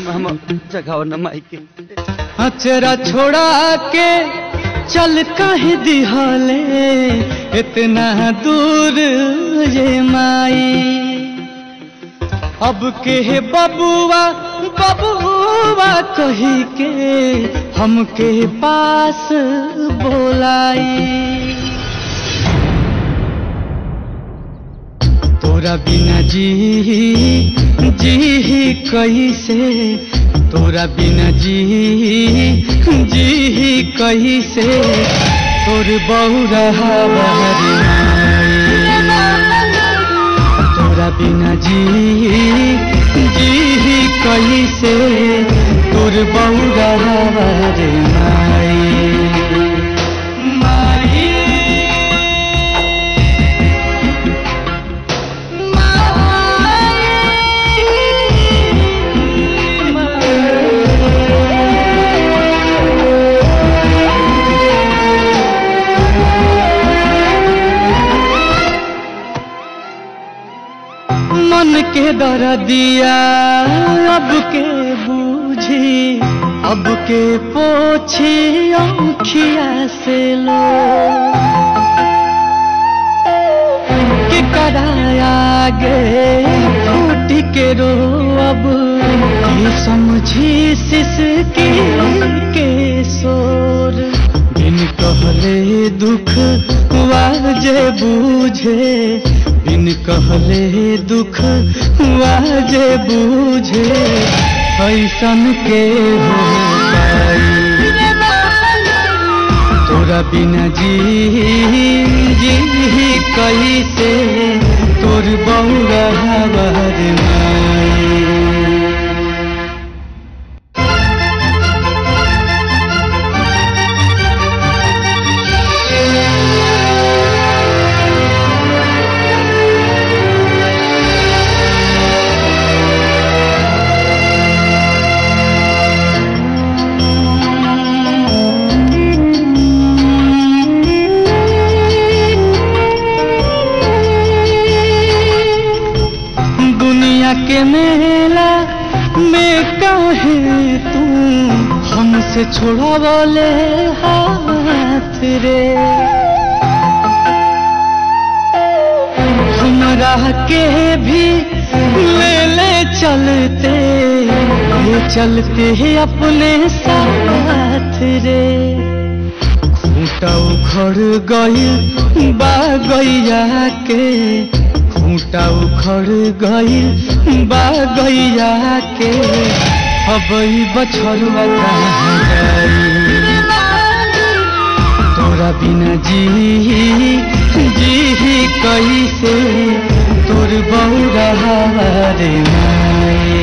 मामा जगाओ न माई के। अचरा छोड़ा के चल कहीं दिहले इतना दूर ये माई। अब के बबुआ बबुआ कही के हमके पास बोलाई। तोरा बिना जी कैसे, तोरा बिना जी कैसे, तोर बहुरा बहरी तोरा बिना जी कैसे, तोर बहुरा बहरी मन के दर दिया अब के बूझी, अब के पोछी आँखिया से लो के कराया गे फूट के रो। अब की समझी सिसकी के शोर, बिन कहले दुख वाजे बूझे, बिन कहले दुख वाजे बूझे, ऐसन के हो पाई। तोरा बिना जी कैसे, तोर बहुरा बहर माई। के मेला में काहे तू हमसे छोड़ा बोले हाथ रे। हमरा के भी ले चलते, ले चलते हैं अपने साथ रे। खूंटा उखड़ गई बा गैया के, खूंटा उखड़ गई बा गैया के, अब बछरुआ कहाँ गई। तोरा बिना जी कैसे, तोर बहुरा रे माई।